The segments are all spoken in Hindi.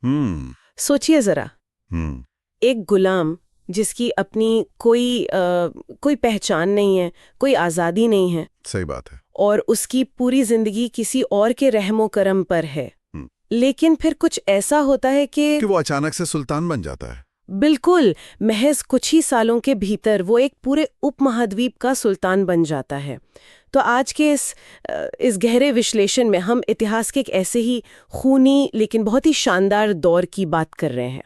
सोचिए जरा, हम्म एक गुलाम जिसकी अपनी कोई पहचान नहीं है, कोई आज़ादी नहीं है, सही बात है। और उसकी पूरी जिंदगी किसी और के रहमो करम पर है। हम्म, लेकिन फिर कुछ ऐसा होता है कि कि वो अचानक से सुल्तान बन जाता है। बिल्कुल, महज कुछ ही सालों के भीतर वो एक पूरे उपमहाद्वीप का सुल्तान बन जाता है। तो आज के इस गहरे विश्लेषण में हम इतिहास के एक ऐसे ही खूनी लेकिन बहुत ही शानदार दौर की बात कर रहे हैं।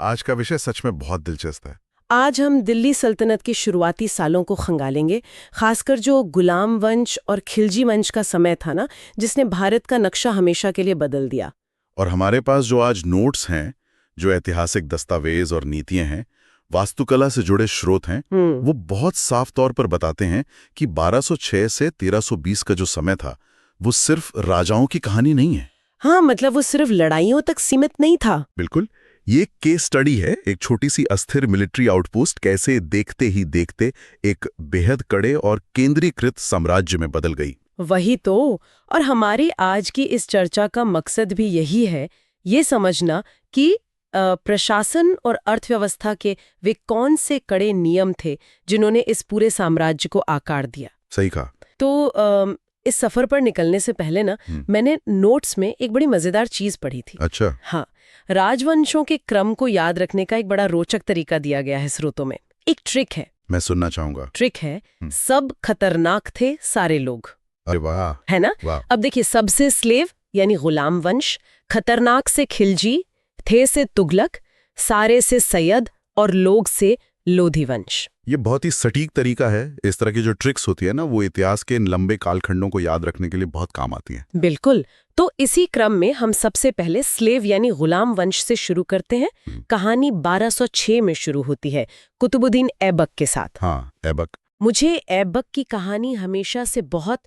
आज का विषय सच में बहुत दिलचस्प है। आज हम दिल्ली सल्तनत के शुरुआती सालों को खंगालेंगे, खासकर जो गुलाम वंश और खिलजी वंश का समय था ना, जिसने भारत का नक्शा हमेशा के लिए बदल दिया। और हमारे पास जो आज नोट्स हैं, जो ऐतिहासिक दस्तावेज और नीतियां हैं, वास्तुकला से जुड़े स्रोत हैं, वो बहुत साफ तौर पर बताते हैं कि 1206 से 1320 का जो समय था, वो सिर्फ राजाओं की कहानी नहीं है। हाँ, मतलब वो सिर्फ लड़ाइयों तक सीमित नहीं था। बिल्कुल, ये एक केस स्टडी है। एक छोटी सी अस्थिर मिलिट्री आउटपोस्ट कैसे देखते ही देखते एक बेहद कड़े और केंद्रीकृत साम्राज्य में बदल गई। वही तो। और हमारी आज की इस चर्चा का मकसद भी यही है, ये समझना कि प्रशासन और अर्थव्यवस्था के वे कौन से कड़े नियम थे जिन्होंने इस पूरे साम्राज्य को आकार दिया। सही कहा। तो इस सफर पर निकलने से पहले ना, मैंने नोट्स में एक बड़ी मजेदार चीज पढ़ी थी। अच्छा। हाँ, राजवंशों के क्रम को याद रखने का एक बड़ा रोचक तरीका दिया गया है स्रोतों में। एक ट्रिक है। मैं सुनना चाहूंगा। ट्रिक है, सब खतरनाक थे सारे लोग। अरे वाह। है ना? वाह। अब देखिए, सबसे स्लेव यानी गुलाम वंश, खतरनाक से खिलजी, थे से तुगलक, सारे से सैयद और लोग से लोधी वंश। ये बहुत ही सटीक तरीका है। इस तरह की जो ट्रिक्स होती है ना, वो इतिहास के इन लंबे कालखंडों को याद रखने के लिए बहुत काम आती हैं। बिल्कुल। तो इसी क्रम में हम सबसे पहले स्लेव यानी गुलाम वंश से शुरू करते हैं। कहानी 1206 में शुरू होती है, कुतुबुद्दीन ऐबक के साथ। हाँ, ऐबक। मुझे ऐबक की कहानी हमेशा से बहुत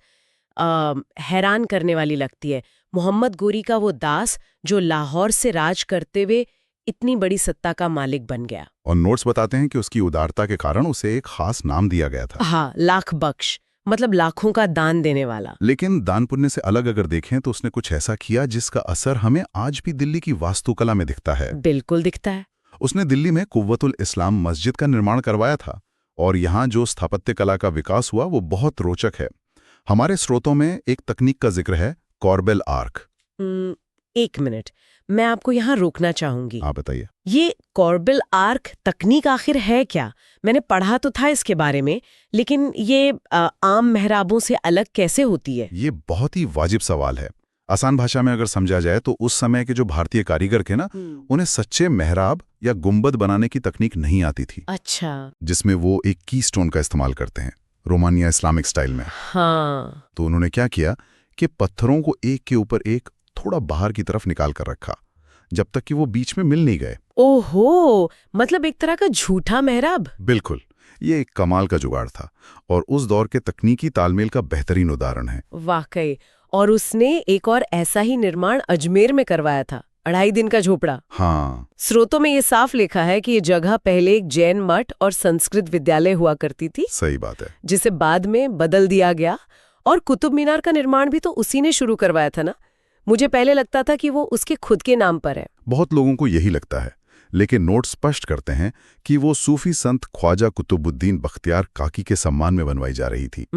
हैरान करने वाली लगती है। मोहम्मद गोरी का वो दास जो लाहौर से राज करते हुए इतनी बड़ी सत्ता का मालिक बन गया। और नोट्स बताते हैं कि उसकी उदारता के कारण उसे एक खास नाम दिया गया था। हाँ, लाख बख्श, मतलब लाखों का दान देने वाला। लेकिन दान पुण्य से अलग अगर देखें तो उसने कुछ ऐसा किया जिसका असर हमें आज भी दिल्ली की वास्तुकला में दिखता है। बिल्कुल दिखता है। उसने दिल्ली में कुव्वतुल इस्लाम मस्जिद का निर्माण करवाया था, और यहाँ जो स्थापत्य कला का विकास हुआ वो बहुत रोचक है। हमारे स्रोतों में एक तकनीक का जिक्र है, कॉर्बेल आर्क। एक मिनट, मैं आपको यहाँ रोकना चाहूंगी। आप बताइए। ये कॉर्बेल आर्क तकनीक आखिर है क्या? मैंने पढ़ा तो था इसके बारे में, लेकिन ये आम मेहराबों से अलग कैसे होती है? ये बहुत ही वाजिब सवाल है। आसान भाषा में अगर समझा जाए तो उस समय के जो भारतीय कारीगर थे ना, उन्हें सच्चे मेहराब या गुंबद बनाने की तकनीक नहीं आती थी। अच्छा। जिसमें वो एक की स्टोन का इस्तेमाल करते हैं, रोमानिया इस्लामिक स्टाइल में। हाँ। तो उन्होंने क्या किया कि पत्थरों को एक के ऊपर एक थोड़ा बाहर की तरफ निकाल कर रखा, जब तक कि वो बीच में मिल नहीं गए। ओहो, मतलब एक तरह का झूठा मेहराब। बिल्कुल, ये एक कमाल का जुगाड़ था और उस दौर के तकनीकी तालमेल का बेहतरीन उदाहरण है। वाकई। और उसने एक और ऐसा ही निर्माण अजमेर में करवाया था, 2.5 दिन का झोपड़ा। हाँ। स्रोतों में ये साफ लिखा है कि ये जगह पहले एक जैन मठ और संस्कृत विद्यालय हुआ करती थी। सही बात है। जिसे बाद में बदल दिया गया। और कुतुब मीनार का निर्माण भी तो उसी ने शुरू करवाया था ना? मुझे पहले लगता था कि वो उसके खुद के नाम पर है। बहुत लोगों को यही लगता है, लेकिन नोट स्पष्ट करते हैं कि वो सूफी संत ख्वाजा कुतुबुद्दीन बख्तियार काकी के सम्मान में बनवाई जा रही थी।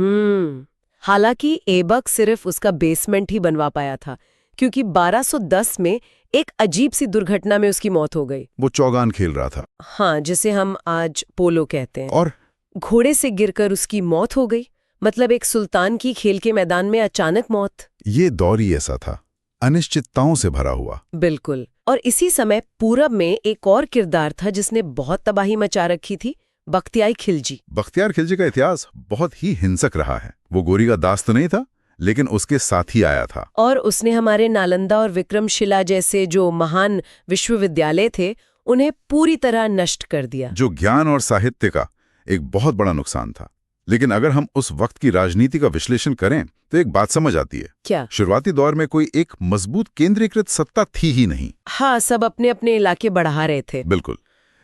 हालांकि ऐबक सिर्फ उसका बेसमेंट ही बनवा पाया था, क्योंकि 1210 में एक अजीब सी दुर्घटना में उसकी मौत हो गई। वो चौगान खेल रहा था। हाँ, जिसे हम आज पोलो कहते हैं। और घोड़े से गिरकर उसकी मौत हो गई। मतलब एक सुल्तान की खेल के मैदान में अचानक मौत। ये दौर ही ऐसा था, अनिश्चितताओं से भरा हुआ। बिल्कुल। और इसी समय पूरब में एक और किरदार था जिसने बहुत तबाही मचा रखी थी, बख्तियार खिलजी। बख्तियार खिलजी का इतिहास बहुत ही हिंसक रहा है। वो गोरी का दास तो नहीं था, लेकिन उसके साथ ही आया था। और उसने हमारे नालंदा और विक्रमशिला जैसे जो महान विश्वविद्यालय थे, उन्हें पूरी तरह नष्ट कर दिया। जो ज्ञान और साहित्य का एक बहुत बड़ा नुकसान था। लेकिन अगर हम उस वक्त की राजनीति का विश्लेषण करें तो एक बात समझ आती है। क्या? शुरुआती दौर में कोई एक मजबूत केंद्रीकृत सत्ता थी ही नहीं। हाँ, सब अपने अपने इलाके बढ़ा रहे थे। बिल्कुल।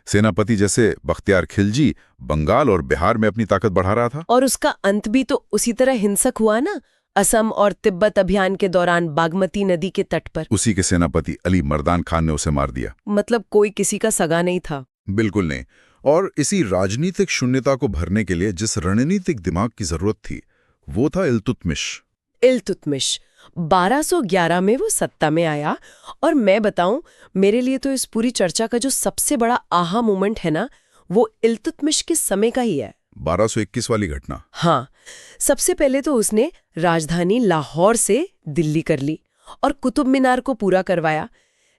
सेनापति जैसे बख्तियार खिलजी बंगाल और बिहार में अपनी ताकत बढ़ा रहा था। और उसका अंत भी तो उसी तरह हिंसक हुआ ना। असम और तिब्बत अभियान के दौरान बागमती नदी के तट पर। उसी के सेनापति अली मर्दान खान ने उसे मार दिया। मतलब कोई किसी का सगा नहीं था। बिल्कुल नहीं। और इसी राजनीतिक शून्यता को भरने के लिए जिस रणनीतिक दिमाग की जरूरत थी वो था इल्तुतमिश। 1211 में वो सत्ता में आया। और मैं बताऊं, मेरे लिए तो इस पूरी चर्चा का जो सबसे बड़ा आहा मोमेंट है ना, वो इल्तुतमिश के समय का ही है। 1221 वाली घटना। हाँ, सबसे पहले तो उसने राजधानी लाहौर से दिल्ली कर ली और कुतुब मीनार को पूरा करवाया।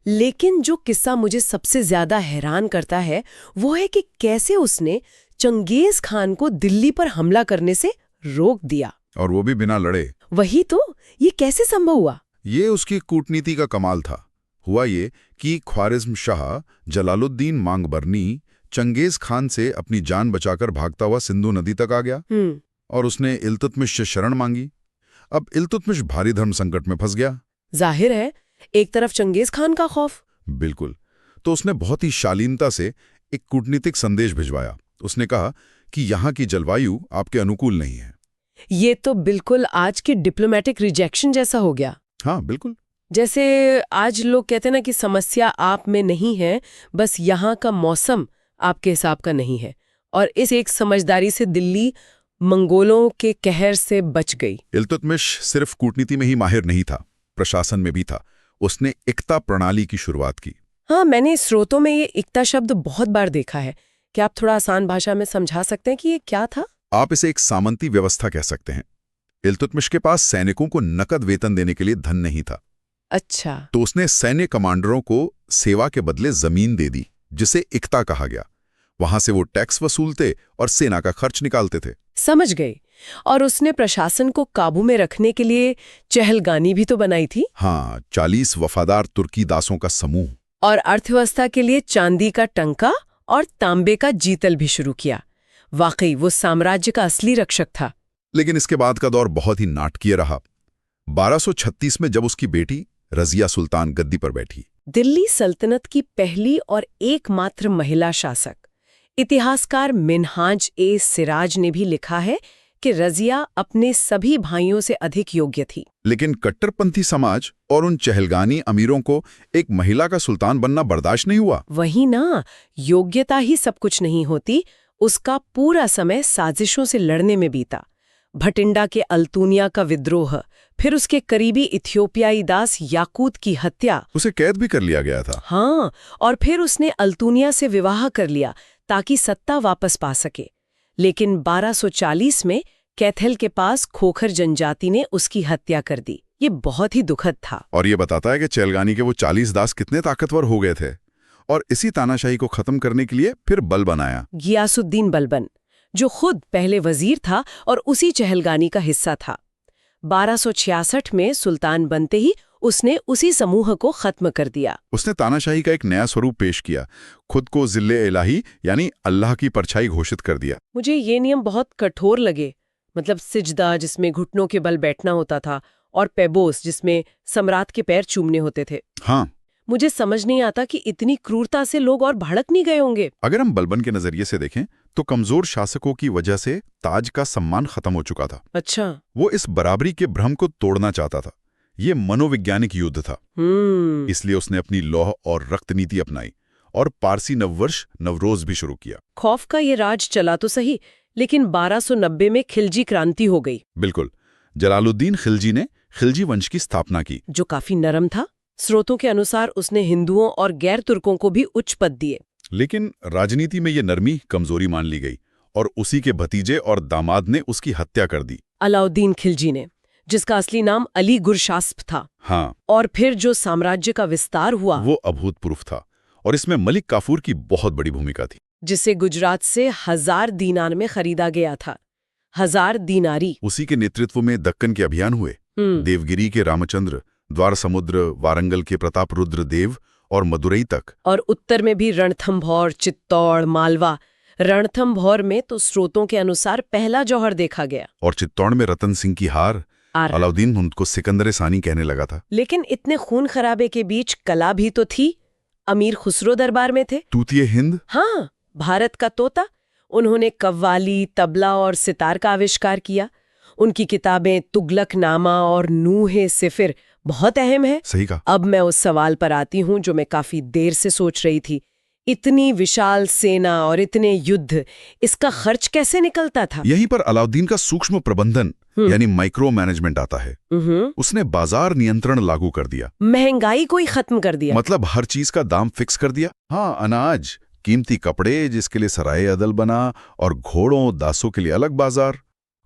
लेकिन जो किस्सा मुझे सबसे ज्यादा हैरान करता है वो है कि कैसे उसने चंगेज खान को दिल्ली पर हमला करने से रोक दिया, और वो भी बिना लड़े। वही तो, ये कैसे संभव हुआ? ये उसकी कूटनीति का कमाल था। हुआ ये कि ख्वारिज़्म शाह जलालुद्दीन मांगबरनी चंगेज खान से अपनी जान बचाकर भागता हुआ सिंधु नदी तक आ गया और उसने इल्तुतमिश से शरण मांगी। अब इल्तुतमिश भारी धर्म संकट में फंस गया। जाहिर है, एक तरफ चंगेज खान का खौफ। बिल्कुल। तो उसने बहुत ही शालीनता से एक कूटनीतिक संदेश भिजवाया। उसने कहा कि यहाँ की जलवायु आपके अनुकूल नहीं है। ये तो बिल्कुल आज की डिप्लोमेटिक रिजेक्शन जैसा हो गया। हाँ, बिल्कुल। जैसे आज लोग कहते हैं ना कि समस्या आप में नहीं है, बस यहाँ का मौसम आपके हिसाब का नहीं है। और इस एक समझदारी से दिल्ली मंगोलों के कहर से बच गई। इल्तुतमिश सिर्फ कूटनीति में ही माहिर नहीं था, प्रशासन में भी था। उसने इक्ता प्रणाली की शुरुआत की। हाँ, मैंने स्रोतों में ये इक्ता शब्द बहुत बार देखा है। क्या आप थोड़ा आसान भाषा में समझा सकते हैं कि ये क्या था? आप इसे एक सामंती व्यवस्था कह सकते हैं। इल्तुतमिश के पास सैनिकों को नकद वेतन देने के लिए धन नहीं था। अच्छा। तो उसने सैन्य कमांडरों को सेवा के बदले जमीन दे दी, जिसे इक्ता कहा गया। वहां से वो टैक्स वसूलते और सेना का खर्च निकालते थे। समझ गई। और उसने प्रशासन को काबू में रखने के लिए चहलगानी भी तो बनाई थी। हाँ, 40 वफादार तुर्की दासों का समूह। और अर्थव्यवस्था के लिए चांदी का टंका और तांबे का जीतल भी शुरू किया। वाकई वो साम्राज्य का असली रक्षक था। लेकिन इसके बाद का दौर बहुत ही नाटकीय रहा। 1236 में जब उसकी बेटी रजिया सुल्तान गद्दी पर बैठी। दिल्ली सल्तनत की पहली और एकमात्र महिला शासक। इतिहासकार मिनहाज ए सिराज ने भी लिखा है कि रजिया अपने सभी भाइयों से अधिक योग्य थी। लेकिन कट्टरपंथी समाज और उन चहलगानी अमीरों को एक महिला का सुल्तान बनना बर्दाश्त नहीं हुआ। वही ना, योग्यता ही सब कुछ नहीं होती। उसका पूरा समय साजिशों से लड़ने में बीता। भटिंडा के अल्तूनिया का विद्रोह, फिर उसके करीबी इथियोपियाई दास याकूत की हत्या। उसे कैद भी कर लिया गया था। हाँ, और फिर उसने अल्तूनिया से विवाह कर लिया ताकि सत्ता वापस पा सके। लेकिन 1240 में कैथल के पास खोखर जनजाति ने उसकी हत्या कर दी। ये बहुत ही दुखद था। और ये बताता है कि चहलगानी के वो 40 दास कितने ताकतवर हो गए थे। और इसी तानाशाही को खत्म करने के लिए फिर बल बनाया गियासुद्दीन बलबन, जो खुद पहले वजीर था और उसी चहलगानी का हिस्सा था। 1266 में सुल्तान बनते ही उसने उसी समूह को खत्म कर दिया। उसने तानाशाही का एक नया स्वरूप पेश किया। खुद को जिल्ले इलाही यानी अल्लाह की परछाई घोषित कर दिया। मुझे ये नियम बहुत कठोर लगे। मतलब सिजदा, जिसमें घुटनों के बल बैठना होता था, और पेबोस, जिसमें सम्राट के पैर चूमने होते थे। हाँ, मुझे समझ नहीं आता कि इतनी क्रूरता से लोग और भड़क नहीं गए होंगे। अगर हम बलबन के नजरिए से देखें तो कमजोर शासकों की वजह से ताज का सम्मान खत्म हो चुका था। अच्छा। वो इस बराबरी के भ्रम को तोड़ना चाहता था। ये मनोवैज्ञानिक युद्ध था। इसलिए उसने अपनी लौह और रक्त नीति अपनाई और पारसी नववर्ष नवरोज भी शुरू किया। खौफ का ये राज चला तो सही, लेकिन 1290 में खिलजी क्रांति हो गई। बिल्कुल। जलालुद्दीन खिलजी ने खिलजी वंश की स्थापना की, जो काफी नरम था। स्रोतों के अनुसार उसने हिंदुओं और गैर तुर्कों को भी उच्च पद दिए। लेकिन राजनीति में ये नरमी कमजोरी मान ली गई और उसी के भतीजे और दामाद ने उसकी हत्या कर दी। अलाउद्दीन खिलजी ने, जिसका असली नाम अली गुरशास्प था। हाँ। और फिर जो साम्राज्य का विस्तार हुआ वो अभूतपूर्व था और इसमें मलिक काफूर की बहुत बड़ी भूमिका थी, जिसे गुजरात से 1000 दीनार में खरीदा गया था। 1000 दीनारी। उसी के नेतृत्व में दक्कन के अभियान हुए। देवगिरी के रामचंद्र, द्वार समुद्र, वारंगल के प्रताप रुद्र देव और मदुरई तक। और उत्तर में भी रणथंभौर, चित्तौड़, मालवा। रणथंभौर में तो स्रोतों के अनुसार पहला जौहर देखा गया। और चित्तौड़ में रतन सिंह की हार। अलाउद्दीन उनको सिकंदर सानी कहने लगा था। लेकिन इतने खून खराबे के बीच कला भी तो थी। अमीर खुसरो दरबार में थे। तूतिए हिंद। हाँ, भारत का तोता। उन्होंने कव्वाली, तबला और सितार का आविष्कार किया। उनकी किताबें तुगलकनामा और नूह-ए-सिफिर बहुत अहम है। सही कहा। अब मैं उस सवाल पर आती हूँ जो मैं काफी देर से सोच रही थी। इतनी विशाल सेना और इतने युद्ध, इसका खर्च कैसे निकलता था? यहीं पर अलाउद्दीन का सूक्ष्म प्रबंधन यानी माइक्रो मैनेजमेंट आता है। उसने बाजार नियंत्रण लागू कर दिया, महंगाई को ही खत्म कर दिया। मतलब हर चीज का दाम फिक्स कर दिया। हाँ, अनाज, कीमती कपड़े जिसके लिए सराय अदल बना, और घोड़ों दासों के लिए अलग बाजार।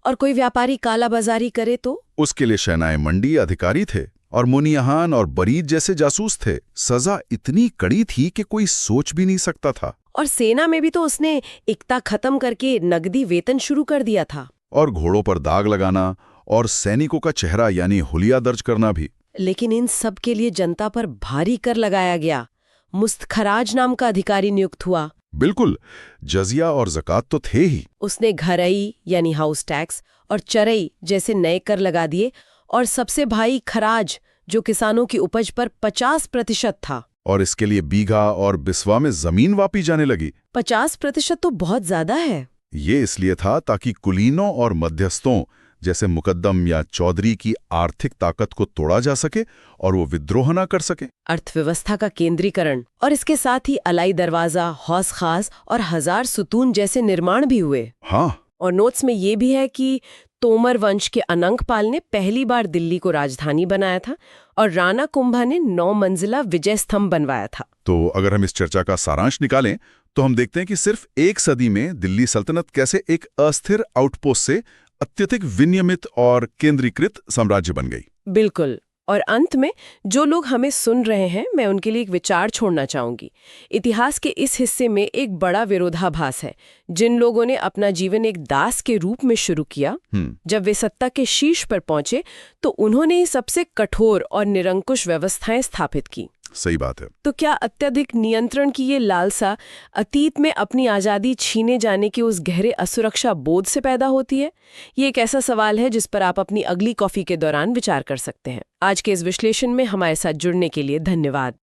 और कोई व्यापारी कालाबाजारी करे तो उसके लिए शहनाई मंडी अधिकारी थे, और मोनियाहान और बरीद जैसे जासूस थे। सजा इतनी कड़ी थी कि कोई सोच भी नहीं सकता था। और सेना में भी तो उसने एकता खत्म करके नकदी वेतन शुरू कर दिया था। और घोड़ों पर दाग लगाना और सैनिकों का चेहरा यानी हुलिया दर्ज करना भी। लेकिन इन सब के लिए जनता पर भारी कर लगाया गया। मुस्तखराज नाम का अधिकारी नियुक्त हुआ। बिल्कुल, जजिया और ज़कात तो थे ही। उसने घरई यानी हाउस टैक्स और चरई जैसे नए कर लगा दिए, और सबसे भारी खराज जो किसानों की उपज पर 50% था। और इसके लिए बीघा और बिस्वा में जमीन वापी जाने लगी। 50% तो बहुत ज्यादा है। ये इसलिए था ताकि कुलीनों और मध्यस्थों जैसे मुकद्दम या चौधरी की आर्थिक ताकत को तोड़ा जा सके और वो विद्रोह न कर सके। अर्थव्यवस्था का केंद्रीकरण, और इसके साथ ही अलाई दरवाजा, हौस खास और 1000 सुतून जैसे निर्माण भी हुए। हाँ, और नोट्स में ये भी है कि तोमर वंश के अनंगपाल ने पहली बार दिल्ली को राजधानी बनाया था, और राणा कुंभा ने 9 मंजिला विजय स्तंभ बनवाया था। तो अगर हम इस चर्चा का सारांश निकालें तो हम देखते हैं कि सिर्फ एक सदी में दिल्ली सल्तनत कैसे एक अस्थिर आउटपोस्ट से अत्यधिक विनियमित और केंद्रीकृत साम्राज्य बन गई। बिल्कुल। और अंत में जो लोग हमें सुन रहे हैं, मैं उनके लिए एक विचार छोड़ना चाहूंगी। इतिहास के इस हिस्से में एक बड़ा विरोधाभास है। जिन लोगों ने अपना जीवन एक दास के रूप में शुरू किया, जब वे सत्ता के शीर्ष पर पहुंचे तो उन्होंने ही सबसे कठोर और निरंकुश व्यवस्थाएं स्थापित की। सही बात है। तो क्या अत्यधिक नियंत्रण की ये लालसा अतीत में अपनी आज़ादी छीने जाने के उस गहरे असुरक्षा बोध से पैदा होती है? ये एक ऐसा सवाल है जिस पर आप अपनी अगली कॉफी के दौरान विचार कर सकते हैं। आज के इस विश्लेषण में हमारे साथ जुड़ने के लिए धन्यवाद।